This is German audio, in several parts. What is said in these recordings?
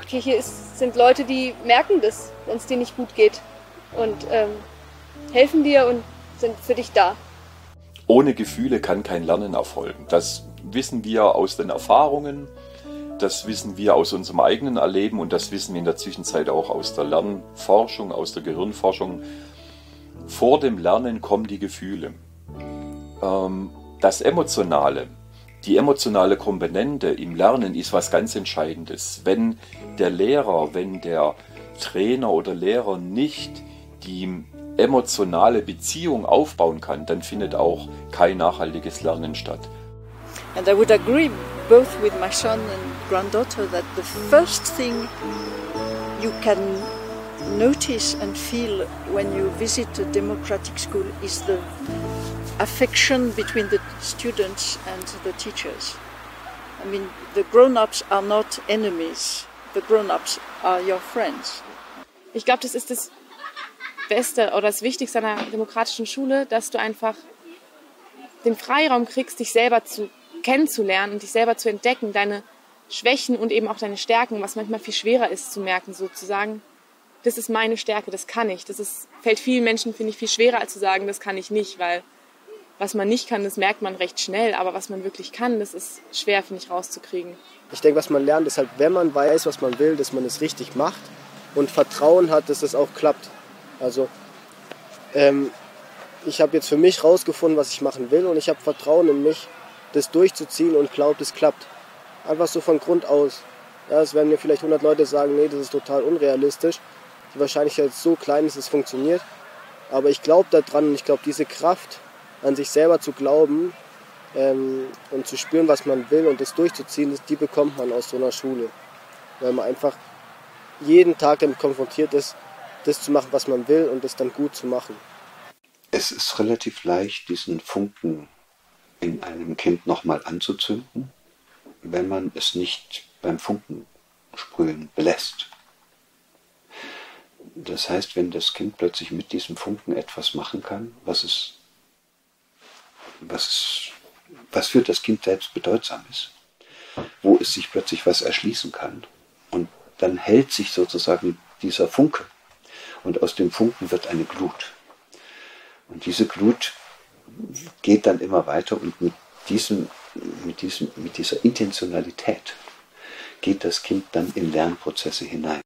Kirche sind Leute, die merken das, wenn es dir nicht gut geht und helfen dir und sind für dich da. Ohne Gefühle kann kein Lernen erfolgen. Das wissen wir aus den Erfahrungen, das wissen wir aus unserem eigenen Erleben und das wissen wir in der Zwischenzeit auch aus der Lernforschung, aus der Gehirnforschung. Vor dem Lernen kommen die Gefühle. Das Emotionale, die emotionale Komponente im Lernen ist was ganz Entscheidendes. Wenn der Lehrer, wenn der Trainer oder Lehrer nicht die emotionale Beziehung aufbauen kann, dann findet auch kein nachhaltiges Lernen statt. And I would agree both with my son and granddaughter that the first thing you can notice and feel when you visit a democratic school is the affection between the students and the teachers. I mean, the grown-ups are not enemies. The grown-ups are your friends. Ich glaube, das ist das Beste oder das Wichtigste an einer demokratischen Schule, dass du einfach den Freiraum kriegst, dich selber kennenzulernen und dich selber zu entdecken, deine Schwächen und eben auch deine Stärken, was manchmal viel schwerer ist zu merken, sozusagen. Das ist meine Stärke, das kann ich. Fällt vielen Menschen, finde ich, viel schwerer, als zu sagen, das kann ich nicht, weil was man nicht kann, das merkt man recht schnell, aber was man wirklich kann, das ist schwer, finde ich, rauszukriegen. Ich denke, was man lernt, ist halt, wenn man weiß, was man will, dass man es richtig macht und Vertrauen hat, dass es auch klappt. Also ich habe jetzt für mich rausgefunden, was ich machen will und ich habe Vertrauen in mich, das durchzuziehen und glaube, es klappt. Einfach so von Grund aus. Ja, es werden mir vielleicht 100 Leute sagen, nee, das ist total unrealistisch. Die Wahrscheinlichkeit ist so klein, dass es funktioniert. Aber ich glaube daran und ich glaube, diese Kraft, an sich selber zu glauben und zu spüren, was man will und das durchzuziehen, die bekommt man aus so einer Schule. Weil man einfach jeden Tag damit konfrontiert ist, das zu machen, was man will und das dann gut zu machen. Es ist relativ leicht, diesen Funken in einem Kind nochmal anzuzünden, wenn man es nicht beim Funkensprühen belässt. Das heißt, wenn das Kind plötzlich mit diesem Funken etwas machen kann, was für das Kind selbst bedeutsam ist, wo es sich plötzlich was erschließen kann, und dann hält sich sozusagen dieser Funke und aus dem Funken wird eine Glut. Und diese Glut geht dann immer weiter und mit dieser Intentionalität geht das Kind dann in Lernprozesse hinein.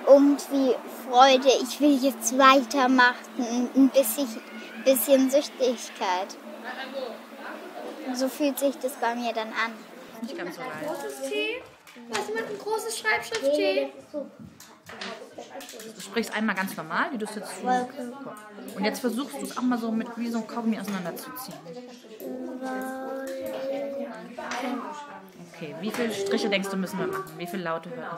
Irgendwie Freude, ich will jetzt weitermachen, ein bisschen Süchtigkeit. So fühlt sich das bei mir dann an. Nicht ganz so geil. Großes T? Was mit ein großes Schreibschrift-T? Du sprichst einmal ganz normal, wie du es jetzt tust. Und jetzt versuchst du es auch mal so mit wie so ein Kaugummi auseinanderzuziehen. Okay, wie viele Striche denkst du, müssen wir machen? Wie viele Laute hört man?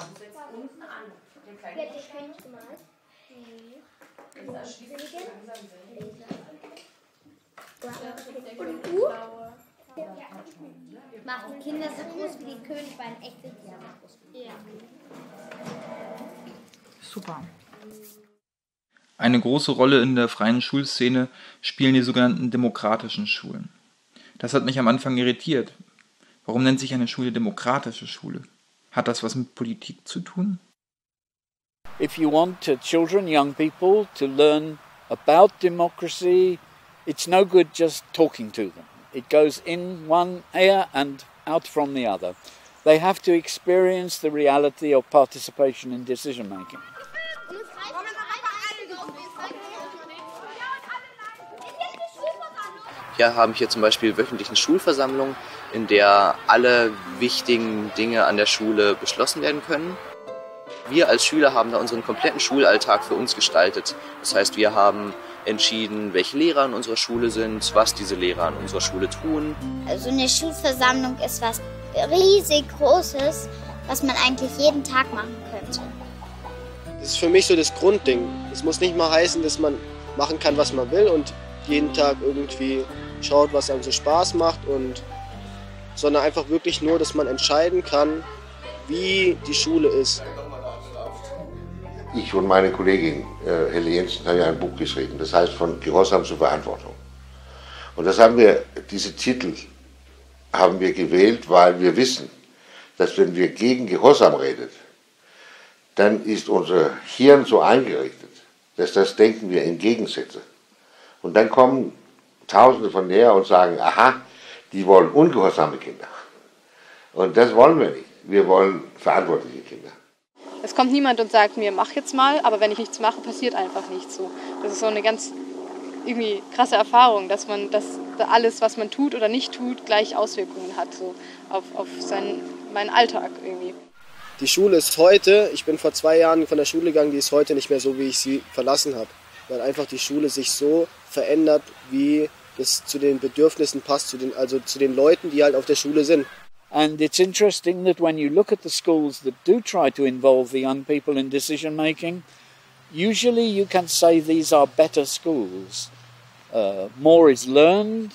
Und du? Macht die Kinder so groß wie die König bei einem echten Tier. Ja. Super. Eine große Rolle in der freien Schulszene spielen die sogenannten demokratischen Schulen. Das hat mich am Anfang irritiert. Warum nennt sich eine Schule demokratische Schule? Hat das was mit Politik zu tun? If you want children, young people, to learn about democracy, it's no good just talking to them. It goes in one ear and out from the other. They have to experience the reality of participation in decision making. Hier haben wir zum Beispiel wöchentlich eine Schulversammlung, in der alle wichtigen Dinge an der Schule beschlossen werden können. Wir als Schüler haben da unseren kompletten Schulalltag für uns gestaltet. Das heißt, wir haben entschieden, welche Lehrer an unserer Schule sind, was diese Lehrer an unserer Schule tun. Also eine Schulversammlung ist was riesig Großes, was man eigentlich jeden Tag machen könnte. Das ist für mich so das Grundding. Es muss nicht mal heißen, dass man machen kann, was man will und jeden Tag irgendwie schaut, was einem so Spaß macht, sondern einfach wirklich nur, dass man entscheiden kann, wie die Schule ist. Ich und meine Kollegin Helle Jensen haben ja ein Buch geschrieben, das heißt von Gehorsam zur Verantwortung. Und diese Titel haben wir gewählt, weil wir wissen, dass wenn wir gegen Gehorsam reden, dann ist unser Hirn so eingerichtet, dass das denken wir in Gegensätze. Und dann kommen Tausende von her und sagen, aha, die wollen ungehorsame Kinder. Und das wollen wir nicht. Wir wollen verantwortliche Kinder. Es kommt niemand und sagt mir, mach jetzt mal, aber wenn ich nichts mache, passiert einfach nichts so. Das ist so eine ganz irgendwie krasse Erfahrung, dass alles, was man tut oder nicht tut, gleich Auswirkungen hat so auf meinen Alltag irgendwie. Die Schule ist heute, ich bin vor 2 Jahren von der Schule gegangen, die ist heute nicht mehr so, wie ich sie verlassen habe. Weil einfach die Schule sich so verändert, wie das zu den Bedürfnissen passt, zu den Leuten, die halt auf der Schule sind. And it's interesting that when you look at the schools that do try to involve the young people in decision making, usually you can say these are better schools. More is learned,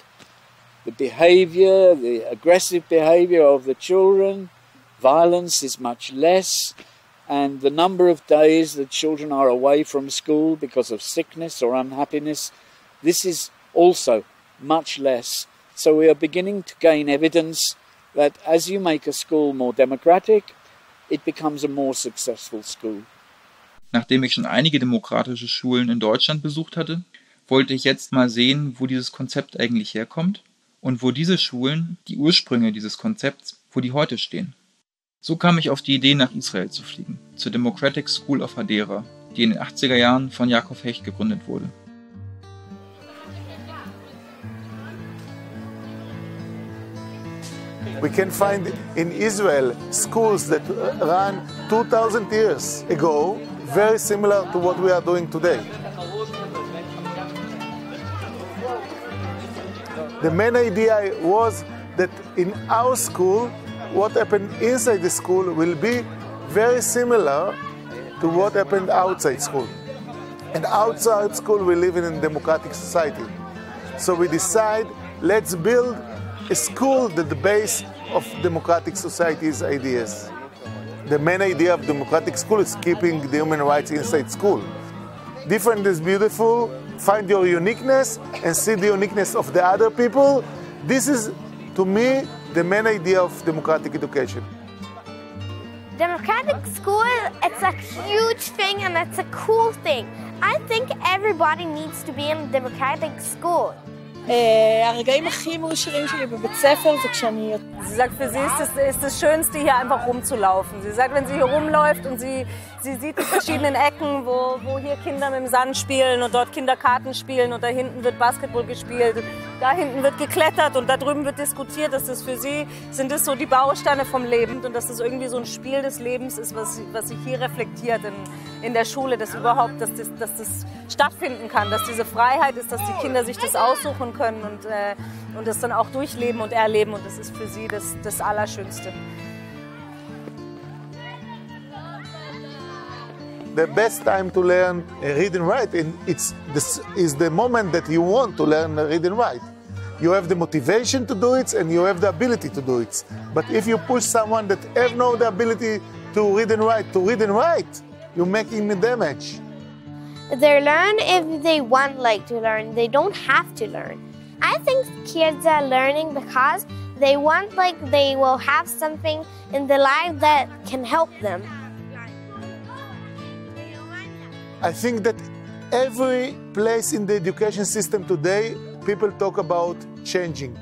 the behavior, the aggressive behavior of the children, violence is much less, and the number of days that children are away from school because of sickness or unhappiness, this is also much less. So we are beginning to gain evidence that as you make a school more democratic, it becomes a more successful school. Nachdem ich schon einige demokratische Schulen in Deutschland besucht hatte, wollte ich jetzt mal sehen, wo dieses Konzept eigentlich herkommt und wo diese Schulen, die Ursprünge dieses Konzepts, wo die heute stehen. So kam ich auf die Idee, nach Israel zu fliegen, zur Democratic School of Hadera, die in den 80er Jahren von Yaakov Hecht gegründet wurde. We can find in Israel schools that ran 2000 years ago, very similar to what we are doing today. The main idea was that in our school, what happened inside the school will be very similar to what happened outside school. And outside school, we live in a democratic society. So we decide, let's build a school that the base of democratic society's ideas. The main idea of democratic school is keeping the human rights inside school. Different is beautiful, find your uniqueness and see the uniqueness of the other people. This is, to me, the main idea of democratic education. Democratic school, it's a huge thing and it's a cool thing. I think everybody needs to be in a democratic school. הרגעים הכי מאושרים שלי בבית ספר זה כשאני... Sie sagt, für sie ist das Schönste, hier einfach rumzulaufen. Sie sagt, wenn sie hier rumläuft und sie sieht die verschiedenen Ecken, wo hier Kinder mit dem Sand spielen und dort Kinder Karten spielen und da hinten wird Basketball gespielt, da hinten wird geklettert und da drüben wird diskutiert, dass das für sie sind das so die Bausteine vom Leben und dass das irgendwie so ein Spiel des Lebens ist, was sich hier reflektiert in der Schule, dass das stattfinden kann, dass diese Freiheit ist, dass die Kinder sich das aussuchen können und das dann auch durchleben und erleben und das ist für sie das Allerschönste. The best time to learn read and write, and this is the moment that you want to learn read and write. You have the motivation to do it and you have the ability to do it. But if you push someone that have no the ability to read and write, you're making damage. They learn if they want to learn. They don't have to learn. I think kids are learning because they want they will have something in their life that can help them. I think that every place in the education system today, people talk about changing.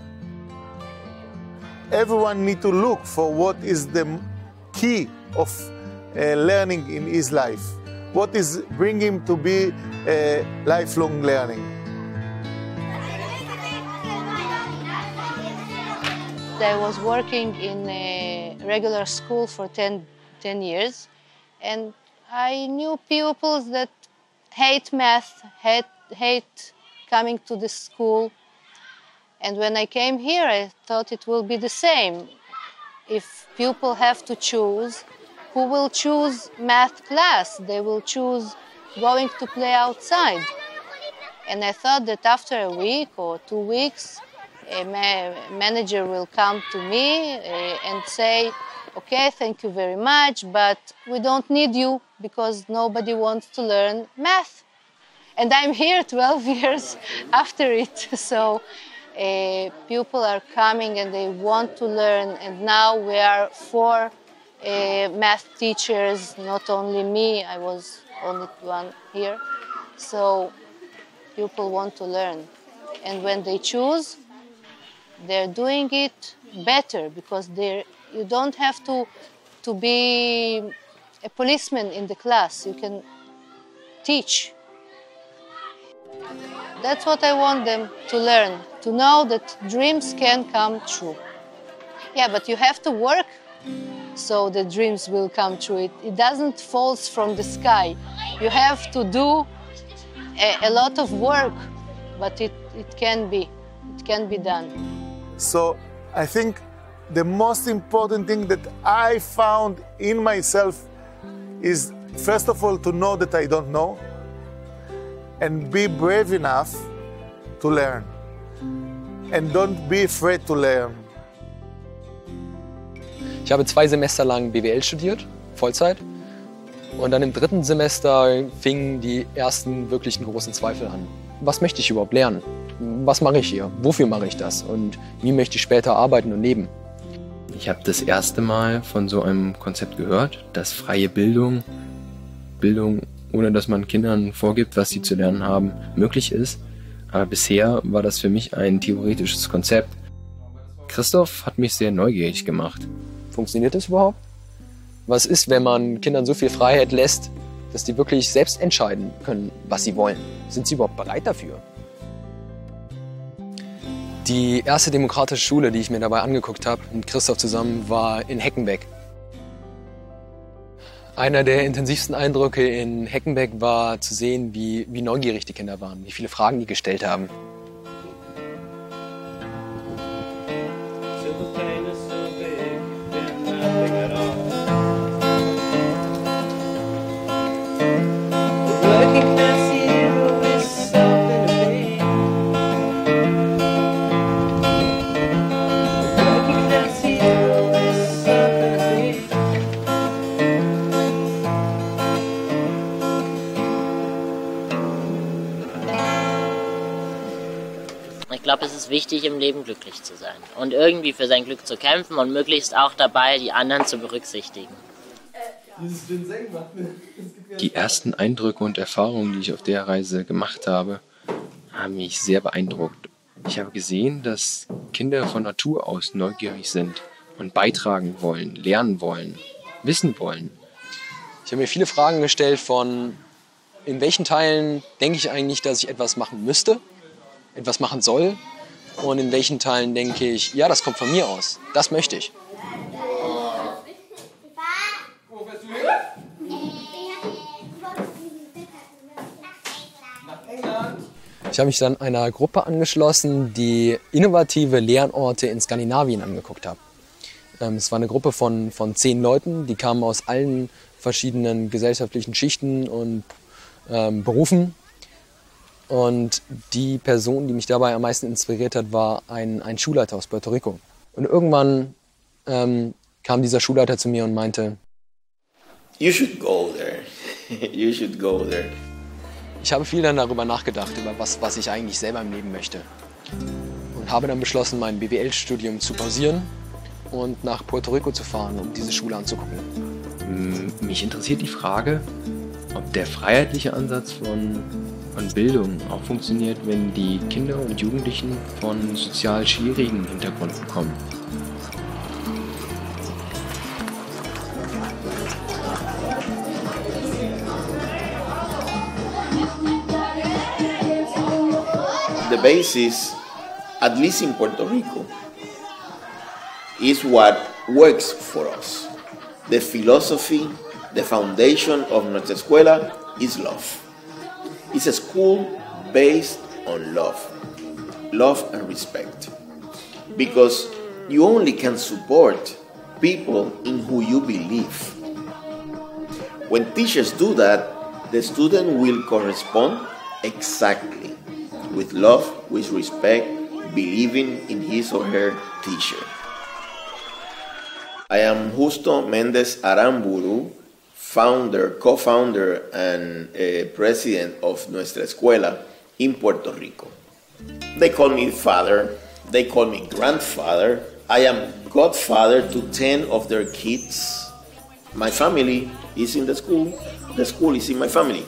Everyone needs to look for what is the key of learning in his life. What is bringing him to be lifelong learning. I was working in a regular school for 10 years, and I knew pupils that hate math, hate coming to the school. And when I came here, I thought it will be the same. If people have to choose, who will choose math class? They will choose going to play outside. And I thought that after a week or 2 weeks, a manager will come to me and say, okay, thank you very much, but we don't need you because nobody wants to learn math. And I'm here 12 years after it. So people are coming and they want to learn. And now we are 4 math teachers, not only me, I was only one here. So people want to learn. And when they choose, they're doing it better because you don't have to be a policeman in the class. You can teach. That's what I want them to learn, to know that dreams can come true. Yeah, but you have to work so the dreams will come true. It doesn't fall from the sky. You have to do a lot of work, but it can be done. So I think the most important thing that I found in myself is, first of all, to know that I don't know and be brave enough to learn. And don't be afraid to learn. Ich habe 2 Semester lang BWL studiert, Vollzeit. Und dann im 3. Semester fingen die ersten wirklichen großen Zweifel an. Was möchte ich überhaupt lernen? Was mache ich hier? Wofür mache ich das? Und wie möchte ich später arbeiten und leben? Ich habe das erste Mal von so einem Konzept gehört, dass freie Bildung, ohne dass man Kindern vorgibt, was sie zu lernen haben, möglich ist. Aber bisher war das für mich ein theoretisches Konzept. Christoph hat mich sehr neugierig gemacht. Funktioniert das überhaupt? Was ist, wenn man Kindern so viel Freiheit lässt, dass die wirklich selbst entscheiden können, was sie wollen? Sind sie überhaupt bereit dafür? Die erste demokratische Schule, die ich mir dabei angeguckt habe, mit Christoph zusammen, war in Heckenbeck. Einer der intensivsten Eindrücke in Heckenbeck war zu sehen, wie neugierig die Kinder waren, wie viele Fragen die gestellt haben. Ich glaube, es ist wichtig, im Leben glücklich zu sein und irgendwie für sein Glück zu kämpfen und möglichst auch dabei, die anderen zu berücksichtigen. Die ersten Eindrücke und Erfahrungen, die ich auf der Reise gemacht habe, haben mich sehr beeindruckt. Ich habe gesehen, dass Kinder von Natur aus neugierig sind und beitragen wollen, lernen wollen, wissen wollen. Ich habe mir viele Fragen gestellt von, in welchen Teilen denke ich eigentlich, dass ich etwas machen müsste, etwas machen soll, und in welchen Teilen denke ich, ja, das kommt von mir aus, das möchte ich. Ich habe mich dann einer Gruppe angeschlossen, die innovative Lernorte in Skandinavien angeguckt hat. Es war eine Gruppe von 10 Leuten, die kamen aus allen verschiedenen gesellschaftlichen Schichten und Berufen. Und die Person, die mich dabei am meisten inspiriert hat, war ein Schulleiter aus Puerto Rico. Und irgendwann kam dieser Schulleiter zu mir und meinte, You should go there. You should go there. Ich habe viel dann darüber nachgedacht, über was ich eigentlich selber im Leben möchte. Und habe dann beschlossen, mein BWL-Studium zu pausieren und nach Puerto Rico zu fahren, um diese Schule anzugucken. Mich interessiert die Frage, ob der freiheitliche Ansatz von Bildung auch funktioniert, wenn die Kinder und Jugendlichen von sozial schwierigen Hintergründen kommen. The basis, at least in Puerto Rico, is what works for us. The philosophy, the foundation of nuestra escuela is love. It's a school based on love and respect. Because you only can support people in who you believe. When teachers do that, the student will correspond exactly with love, with respect, believing in his or her teacher. I am Justo Mendez Aramburu, co-founder and president of Nuestra Escuela in Puerto Rico. They call me father, they call me grandfather. I am godfather to 10 of their kids. My family is in the school is in my family.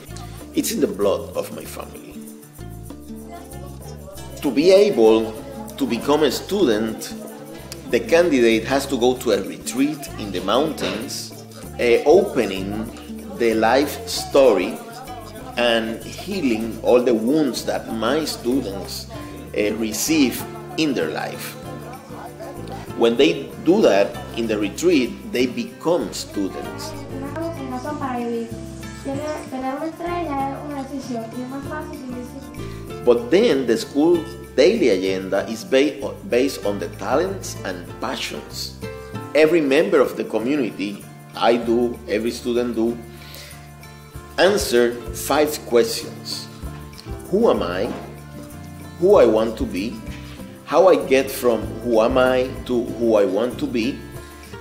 It's in the blood of my family. To be able to become a student, the candidate has to go to a retreat in the mountains, opening the life story and healing all the wounds that my students receive in their life. When they do that in the retreat, they become students. But then the school daily agenda is based on the talents and passions. Every member of the community, I do, every student do, answer 5 questions. Who am I? Who I want to be? How I get from who am I to who I want to be?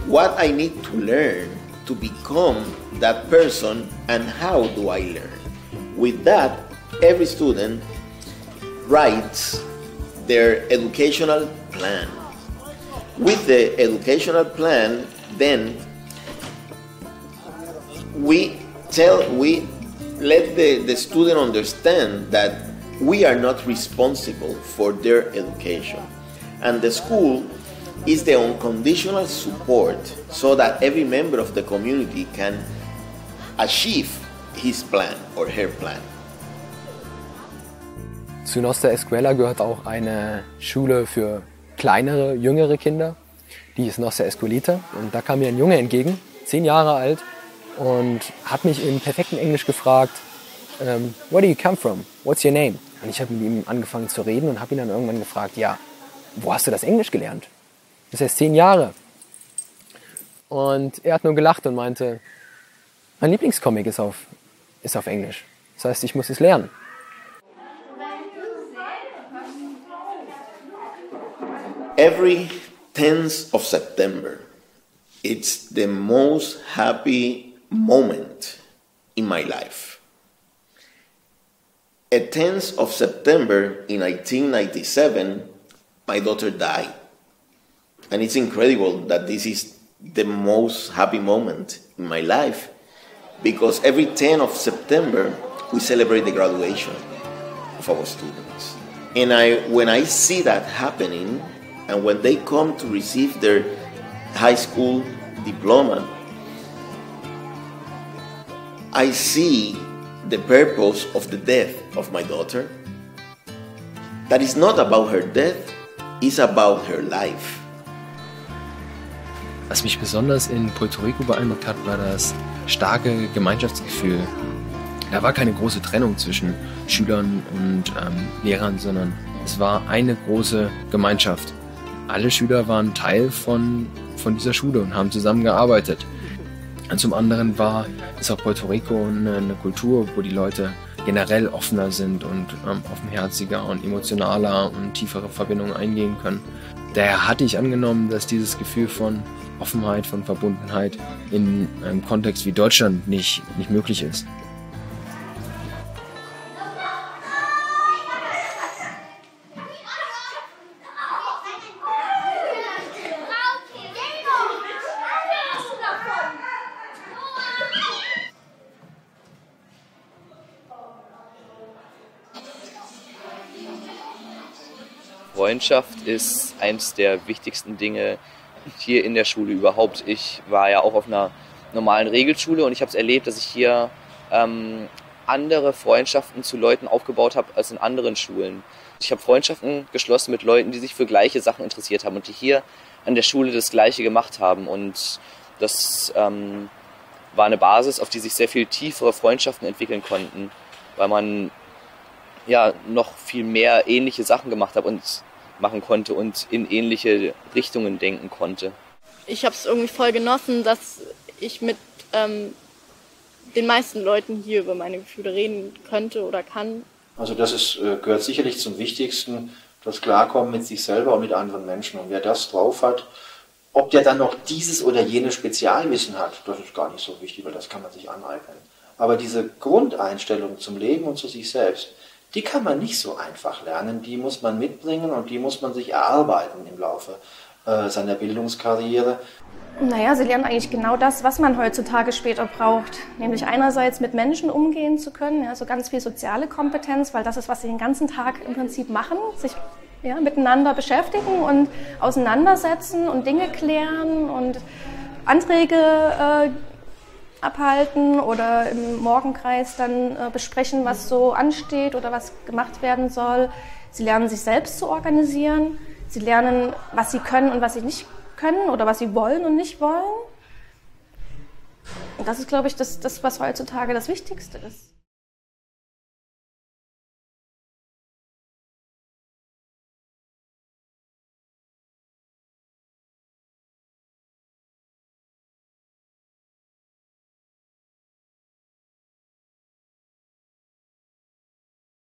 What I need to learn to become that person, and how do I learn? With that, every student writes their educational plan. With the educational plan, then we let the student understand that we are not responsible for their education. And the school is the unconditional support so that every member of the community can achieve his plan or her plan. Zu Nostra Escuela gehört auch eine Schule für kleinere, jüngere Kinder. Die ist Nostra Escuelita. Und da kam mir ein Junge entgegen, 10 Jahre alt, und hat mich im perfekten Englisch gefragt, where do you come from? What's your name? Und ich habe mit ihm angefangen zu reden und habe ihn dann irgendwann gefragt, ja, wo hast du das Englisch gelernt? Das ist erst 10 Jahre. Und er hat nur gelacht und meinte, mein Lieblingscomic ist auf Englisch. Das heißt, ich muss es lernen. Every 10th of September, it's the most happy moment in my life. At 10th of September in 1997, my daughter died. And it's incredible that this is the most happy moment in my life, because every 10th of September, we celebrate the graduation of our students. And when I see that happening, and when they come to receive their high school diploma, I see the purpose of the death of my daughter. That is not about her death, it's about her life. Was mich besonders in Puerto Rico beeindruckt hat, war das starke Gemeinschaftsgefühl. Da war keine große Trennung zwischen Schülern und Lehrern, sondern es war eine große Gemeinschaft. Alle Schüler waren Teil von dieser Schule und haben zusammengearbeitet. Und zum anderen ist auch Puerto Rico eine Kultur, wo die Leute generell offener sind und offenherziger und emotionaler und tiefere Verbindungen eingehen können. Daher hatte ich angenommen, dass dieses Gefühl von Offenheit, von Verbundenheit in einem Kontext wie Deutschland nicht möglich ist. Freundschaft ist eines der wichtigsten Dinge hier in der Schule überhaupt. Ich war ja auch auf einer normalen Regelschule und ich habe es erlebt, dass ich hier andere Freundschaften zu Leuten aufgebaut habe als in anderen Schulen. Ich habe Freundschaften geschlossen mit Leuten, die sich für gleiche Sachen interessiert haben und die hier an der Schule das Gleiche gemacht haben. Und das war eine Basis, auf die sich sehr viel tiefere Freundschaften entwickeln konnten, weil man ja noch viel mehr ähnliche Sachen machen konnte und in ähnliche Richtungen denken konnte. Ich habe es irgendwie voll genossen, dass ich mit den meisten Leuten hier über meine Gefühle reden könnte oder kann. Also das gehört sicherlich zum Wichtigsten, das Klarkommen mit sich selber und mit anderen Menschen. Und wer das drauf hat, ob der dann noch dieses oder jenes Spezialwissen hat, das ist gar nicht so wichtig, weil das kann man sich aneignen. Aber diese Grundeinstellung zum Leben und zu sich selbst, die kann man nicht so einfach lernen, die muss man mitbringen und die muss man sich erarbeiten im Laufe seiner Bildungskarriere. Naja, sie lernen eigentlich genau das, was man heutzutage später braucht. Nämlich einerseits mit Menschen umgehen zu können, ja, so ganz viel soziale Kompetenz, weil das ist, was sie den ganzen Tag im Prinzip machen, sich miteinander beschäftigen und auseinandersetzen und Dinge klären und Anträge abhalten oder im Morgenkreis dann besprechen, was so ansteht oder was gemacht werden soll. Sie lernen sich selbst zu organisieren. Sie lernen, was sie können und was sie nicht können oder was sie wollen und nicht wollen. Und das ist, glaube ich, das was heutzutage das Wichtigste ist.